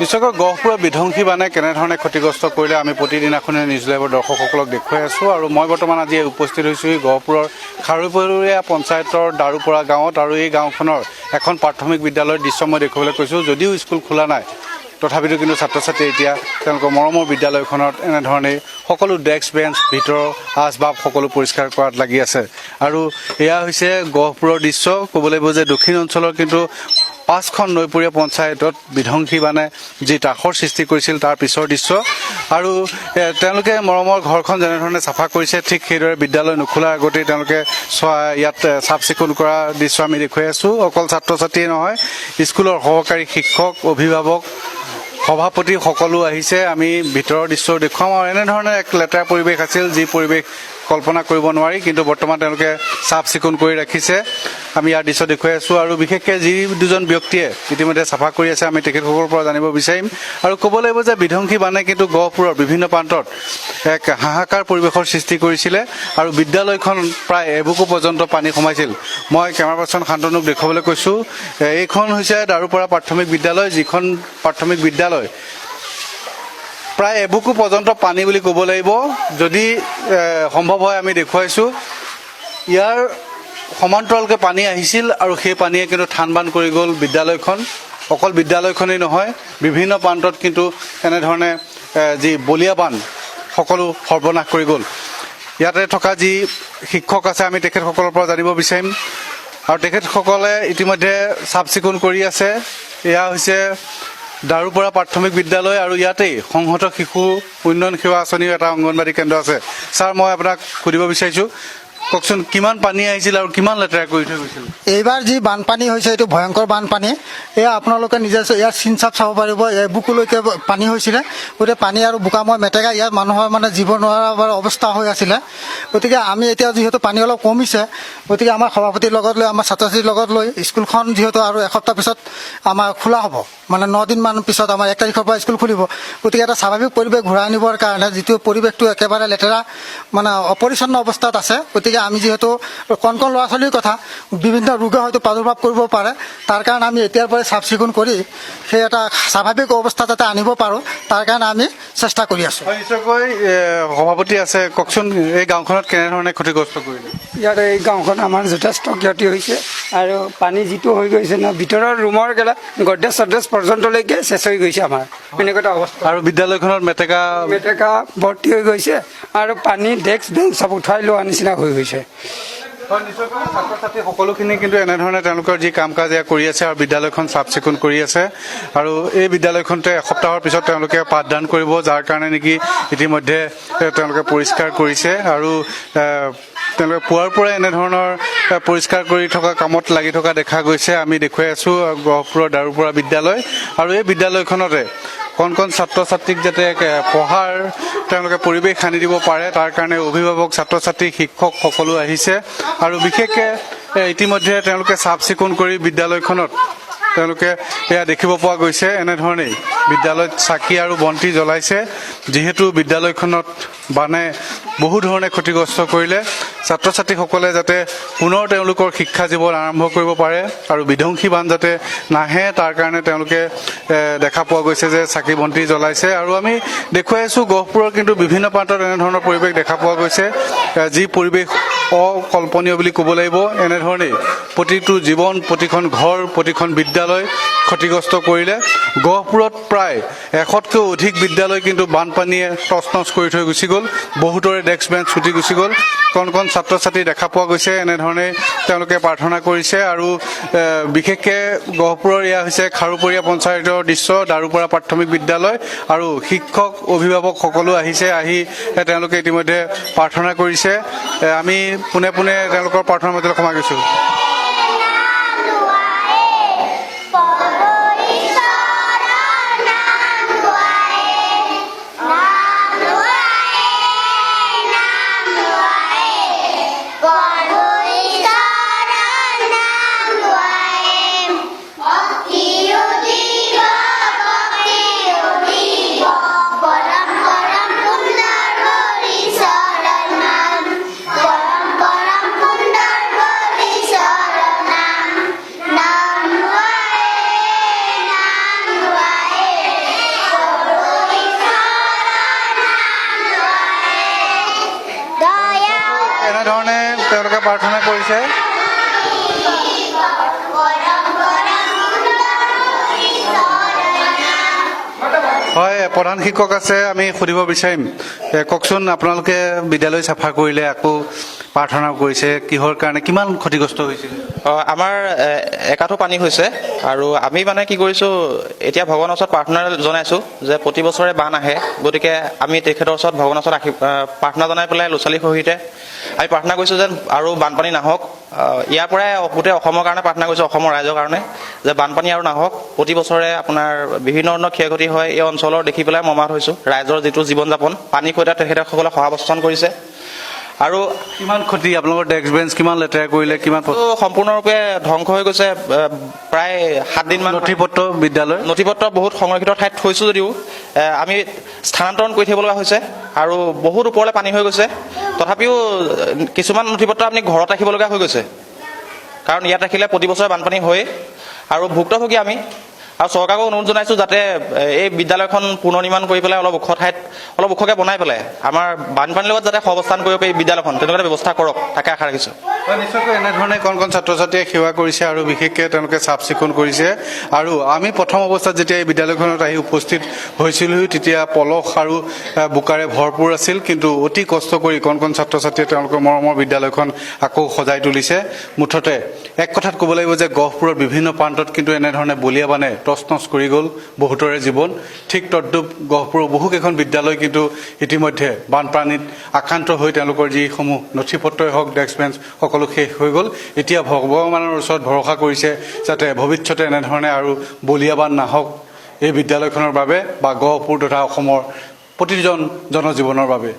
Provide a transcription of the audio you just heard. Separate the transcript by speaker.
Speaker 1: নিশ্চয়কৈ গহপুৰৰ বিধ্বংসী বানে কেনেধৰণে ক্ষতিগ্ৰস্ত কৰিলে আমি প্ৰতিদিনাখনে নিউজ লাইভৰ দৰ্শকসকলক দেখুৱাই আছোঁ আৰু মই বৰ্তমান আজি উপস্থিত হৈছোঁ গহপুৰৰ খাৰুপৰীয়া পঞ্চায়তৰ দাৰুপৰা গাঁৱত আৰু এই গাঁওখনৰ এখন প্ৰাথমিক বিদ্যালয়ৰ দৃশ্য মই দেখুৱাবলৈ কৈছোঁ। যদিও স্কুল খোলা নাই তথাপিতো কিন্তু ছাত্ৰ ছাত্ৰী এতিয়া তেওঁলোকৰ মৰমৰ বিদ্যালয়খনত এনেধৰণে সকলো ডেস্ক বেঞ্চ ভিতৰৰ আচবাব সকলো পৰিষ্কাৰ কৰাত লাগি আছে। আৰু এয়া হৈছে গহপুৰৰ দৃশ্য। ক'ব লাগিব যে দক্ষিণ অঞ্চলৰ কিন্তু 5খন নৈপৰীয়া পঞ্চায়তত বিধ্বংসী বানে যি ত্ৰাসৰ সৃষ্টি কৰিছিল তাৰ পিছৰ দৃশ্য। আৰু তেওঁলোকে মৰমৰ ঘৰখন যেনেধৰণে চাফা কৰিছে ঠিক সেইদৰে বিদ্যালয় নোখোলাৰ আগতেই তেওঁলোকে ইয়াত চাফ চিকুণ কৰা দৃশ্য আমি দেখুৱাই আছোঁ। অকল ছাত্ৰ ছাত্ৰীয়ে নহয়, স্কুলৰ সহকাৰী শিক্ষক, অভিভাৱক, সভাপতি সকলো আহিছে। আমি ভিতৰৰ দৃশ্য দেখুৱাম আৰু এনেধৰণে এক লেতেৰা পৰিৱেশ আছিল, যি পৰিৱেশ কল্পনা কৰিব নোৱাৰি, কিন্তু বৰ্তমান তেওঁলোকে চাফ চিকুণ কৰি ৰাখিছে। আমি ইয়াৰ দৃশ্য দেখুৱাই আছোঁ আৰু বিশেষকৈ যি দুজন ব্যক্তিয়ে ইতিমধ্যে চাফা কৰি আছে আমি তেখেতসকলৰ পৰা জানিব বিচাৰিম। আৰু ক'ব লাগিব যে বিধ্বংসী বানে কিন্তু গহপুৰৰ বিভিন্ন প্ৰান্তত এক হাহাকাৰ পৰিৱেশৰ সৃষ্টি কৰিছিলে আৰু বিদ্যালয়খন প্ৰায় এবুকু পৰ্যন্ত পানী সোমাইছিল। মই কেমেৰা পাৰ্চন শান্তনুক দেখুৱাবলৈ কৈছোঁ। এইখন হৈছে দাৰুপৰা প্ৰাথমিক বিদ্যালয়, যিখন প্ৰাথমিক বিদ্যালয় প্ৰায় এবুকু পৰ্যন্ত পানী বুলি ক'ব লাগিব। যদি সম্ভৱ হয় আমি দেখুৱাইছোঁ ইয়াৰ সমান্তৰালকৈ পানী আহিছিল আৰু সেই পানীয়ে কিন্তু থান বান কৰি গ'ল বিদ্যালয়খন। অকল বিদ্যালয়খনেই নহয়, বিভিন্ন প্ৰান্তত কিন্তু এনেধৰণে যি বলীয়া বান সকলো সৰ্বনাশ কৰি গ'ল। ইয়াতে থকা যি শিক্ষক আছে আমি তেখেতসকলৰ পৰা জানিব বিচাৰিম আৰু তেখেতসকলে ইতিমধ্যে চাফ চিকুণ কৰি আছে। এয়া হৈছে দাৰুপৰা প্ৰাথমিক বিদ্যালয় আৰু ইয়াতেই সংহত শিশু উন্নয়ন সেৱা আঁচনিৰ এটা অংগনবাড়ী কেন্দ্ৰ আছে। ছাৰ, মই আপোনাক সুধিব বিচাৰিছোঁ, কওকচোন কিমান পানী আহিছিল আৰু কিমান লেতেৰা কৰি থৈ গৈছিল?
Speaker 2: এইবাৰ যি বানপানী হৈছে এইটো ভয়ংকৰ বানপানী। এয়া আপোনালোকে নিজে ইয়াৰ চিনচাপ চাব পাৰিব। বুকুলৈকে পানী হৈছিলে, গোটেই পানী আৰু বোকাময় মেটেকা, ইয়াত মানুহৰ মানে জীৱ নোৱাৰা অৱস্থা হৈ আছিলে। গতিকে আমি এতিয়া যিহেতু পানী অলপ কমিছে, গতিকে আমাৰ সভাপতিৰ লগত লৈ আমাৰ ছাত্ৰ ছাত্ৰীৰ লগত লৈ স্কুলখন যিহেতু আৰু এসপ্তাহ পিছত আমাৰ খোলা হ'ব, মানে 9 দিনমান পিছত আমাৰ 1 তাৰিখৰ পৰা স্কুল খুলিব। গতিকে এটা স্বাভাৱিক পৰিৱেশ ঘূৰাই আনিবৰ কাৰণে যিটো পৰিৱেশটো একেবাৰে লেতেৰা মানে অপৰিচ্ছন্ন অৱস্থাত আছে, গতিকে আমি যিহেতু কণ কণ ল'ৰা ছোৱালীৰ কথা বিভিন্ন ৰোগে হয়তো প্ৰাদুৰ্ভাৱ কৰিব পাৰে, তাৰ কাৰণে আমি এতিয়াৰ পৰাই চাফ চিকুণ কৰি সেই এটা স্বাভাৱিক অৱস্থা যাতে আনিব পাৰোঁ তাৰ কাৰণে আমি চেষ্টা কৰি আছোঁ।
Speaker 1: নিশ্চয়কৈ সভাপতি আছে, কওকচোন এই গাঁওখনত কেনেধৰণে ক্ষতিগ্ৰস্ত কৰিলে?
Speaker 3: ইয়াত এই গাঁওখন আমাৰ যথেষ্ট ক্ষতি হৈছে আৰু পানী যিটো হৈ গৈছে ন, ভিতৰৰ ৰুমৰ গেলা গড্ৰেজ চড্ৰেজ পৰ্যন্তলৈকে চেচ হৈ গৈছে আমাৰ এনেকুৱা এটা অৱস্থা।
Speaker 1: আৰু বিদ্যালয়খনত মেটেকা
Speaker 3: ভৰ্তি হৈ গৈছে আৰু পানী ডেস্ক বেঞ্চ চব উঠাই লোৱা নিচিনা হৈ গৈছে।
Speaker 1: ছাত্ৰ ছাত্ৰী সকলোখিনি কিন্তু এনেধৰণে তেওঁলোকৰ যি কাম কাজ এয়া কৰি আছে আৰু বিদ্যালয়খন চাফ চিকুণ কৰি আছে। আৰু এই বিদ্যালয়খনতে এসপ্তাহৰ পিছত তেওঁলোকে পাঠদান কৰিব, যাৰ কাৰণে নেকি ইতিমধ্যে তেওঁলোকে পৰিষ্কাৰ কৰিছে আৰু তেওঁলোকে পুৱাৰ পৰাই এনেধৰণৰ পৰিষ্কাৰ কৰি থকা কামত লাগি থকা দেখা গৈছে। আমি দেখুৱাই আছোঁ গহপুৰৰ দাৰুপৰা বিদ্যালয় আৰু এই বিদ্যালয়খনতে কণ কণ ছাত্ৰ ছাত্ৰীক যাতে পঢ়াৰ তেওঁলোকে পৰিৱেশ আনি দিব পাৰে তাৰ কাৰণে অভিভাৱক, ছাত্ৰ ছাত্ৰী, শিক্ষক সকলো আহিছে আৰু বিশেষকৈ ইতিমধ্যে তেওঁলোকে চাফ চিকুণ কৰি বিদ্যালয়খনত তেওঁলোকে এয়া দেখিব পোৱা গৈছে। এনেধৰণেই বিদ্যালয়ত চাকি আৰু বন্তি জ্বলাইছে, যিহেতু বিদ্যালয়খনত বানে বহু ধৰণে ক্ষতিগ্ৰস্ত কৰিলে। ছাত্ৰ ছাত্ৰীসকলে যাতে পুনৰ তেওঁলোকৰ শিক্ষা জীৱন আৰম্ভ কৰিব পাৰে আৰু বিধ্বংসী বান যাতে নাহে তাৰ কাৰণে তেওঁলোকে দেখা পোৱা গৈছে যে চাকি বন্তি জ্বলাইছে। আৰু আমি দেখুৱাই আছোঁ গহপুৰৰ কিন্তু বিভিন্ন প্ৰান্তত এনেধৰণৰ পৰিৱেশ দেখা পোৱা গৈছে, যি পৰিৱেশ অকল্পনীয় বুলি ক'ব লাগিব। এনেধৰণেই প্ৰতিটো জীৱন, প্ৰতিখন ঘৰ, প্ৰতিখন বিদ্যালয় ক্ষতিগ্ৰস্ত কৰিলে। গহপুৰত প্ৰায় 100তকৈও অধিক বিদ্যালয় কিন্তু বানপানীয়ে টচ টচ কৰি থৈ গুচি গ'ল। বহুতৰে ডেস্ক বেঞ্চ ছুটি গুচি গ'ল। কণ কণ ছাত্ৰ ছাত্ৰী দেখা পোৱা গৈছে, এনেধৰণে তেওঁলোকে প্ৰাৰ্থনা কৰিছে। আৰু বিশেষকৈ গহপুৰৰ এয়া হৈছে খাৰুপৰীয়া পঞ্চায়তৰ দৃশ্য, দাৰুপৰা প্ৰাথমিক বিদ্যালয় আৰু শিক্ষক, অভিভাৱক সকলো আহিছে। আহি তেওঁলোকে ইতিমধ্যে প্ৰাৰ্থনা কৰিছে। আমি পোনে পোনে তেওঁলোকৰ প্ৰাৰ্থনাৰ মাজলৈ সোমাই গৈছোঁ। তেওঁলোকে প্ৰাৰ্থনা কৰিছে। হয়, প্ৰধান শিক্ষক আছে, আমি সুধিব বিচাৰিম। কওকচোন, আপোনালোকে বিদ্যালয় চাফা কৰিলে, আকৌ প্ৰাৰ্থনা কৰিছে, কিহৰ কাৰণে, কিমান ক্ষতিগ্ৰস্ত হৈছিল?
Speaker 4: আমাৰ একাঠো পানী হৈছে আৰু আমি মানে কি কৰিছোঁ, এতিয়া ভগৱানৰ ওচৰত প্ৰাৰ্থনা জনাইছোঁ যে প্ৰতি বছৰে বান আহে, গতিকে আমি তেখেতৰ ওচৰত ভগৱানৰ ওচৰত প্ৰাৰ্থনা জনাই পেলাই ল'ৰা ছোৱালীৰ সহিতে আমি প্ৰাৰ্থনা কৰিছোঁ যেন আৰু বানপানী নাহক। ইয়াৰ পৰাই গোটেই অসমৰ কাৰণে প্ৰাৰ্থনা কৰিছোঁ, অসমৰ ৰাইজৰ কাৰণে, যে বানপানী আৰু নাহক। প্ৰতি বছৰে আপোনাৰ বিভিন্ন ধৰণৰ ক্ষয় ক্ষতি হয় এই অঞ্চলৰ, দেখি পেলাই মৰ্মাহত হৈছোঁ। ৰাইজৰ যিটো জীৱন যাপন পানীৰ সৈতে তেখেতসকলে সহাৱস্থান কৰিছে। আৰু
Speaker 1: কিমান ক্ষতি, আপোনালোকৰ ডেস্ক বেঞ্চ কিমান লেতেৰা কৰিলে, কিমান
Speaker 4: সম্পূৰ্ণৰূপে ধ্বংস হৈ গৈছে। প্ৰায় 7 দিনমান নথি পত্ৰ বহুত সংৰক্ষিত ঠাইত থৈছোঁ যদিও আমি স্থানান্তৰণ কৰি থাকিব লগা হৈছে আৰু বহুত ওপৰলৈ পানী হৈ গৈছে। তথাপিও কিছুমান নথি পত্ৰ আপুনি ঘৰত ৰাখিব লগা হৈ গৈছে, কাৰণ ইয়াত ৰাখিলে প্ৰতি বছৰে বানপানী হয় আৰু ভুক্তভোগী আমি। আৰু চৰকাৰক অনুৰোধ জনাইছোঁ যাতে এই বিদ্যালয়খন পুনৰ নিৰ্মাণ কৰি পেলাই অলপ ওখ ঠাইত অলপ ওখকৈ বনাই পেলাই আমাৰ বানপানীৰ লগত যাতে সহাৱস্থান কৰিব পাৰি বিদ্যালয়খন, তেনেকুৱা ব্যৱস্থা কৰক, তাকে আশা ৰাখিছোঁ।
Speaker 1: নিশ্চয়কৈ এনেধৰণে কণ ছাত্ৰ ছাত্ৰীয়ে সেৱা কৰিছে আৰু বিশেষকৈ তেওঁলোকে চাফ চিকুণ কৰিছে। আৰু আমি প্ৰথম অৱস্থাত যেতিয়া এই বিদ্যালয়খনত আহি উপস্থিত হৈছিলোঁ, তেতিয়া পলস আৰু বোকাৰে ভৰপূৰ আছিল, কিন্তু অতি কষ্ট কৰি কণ ছাত্ৰ ছাত্ৰীয়ে তেওঁলোকৰ মৰমৰ বিদ্যালয়খন আকৌ সজাই তুলিছে। মুঠতে এক কথাত ক'ব লাগিব যে গহপুৰৰ বিভিন্ন প্ৰান্তত কিন্তু এনেধৰণে বলিয়া বানে তছনছ কৰি গ'ল বহুতৰে জীৱন। ঠিক তদ্ৰূপ গহপুৰৰ বহুকেইখন বিদ্যালয় কিন্তু ইতিমধ্যে বানপানীত আক্ৰান্ত হৈ তেওঁলোকৰ যিসমূহ নথি পত্ৰই হওক, ডেস্ক বেঞ্চ সকলো শেষ হৈ গ'ল। এতিয়া ভগৱানৰ ওচৰত ভৰসা কৰিছে যাতে ভৱিষ্যতে এনেধৰণে আৰু বলিয়া বান নাহক এই বিদ্যালয়খনৰ বাবে বা গহপুৰ তথা অসমৰ প্ৰতিজন জনজীৱনৰ বাবে।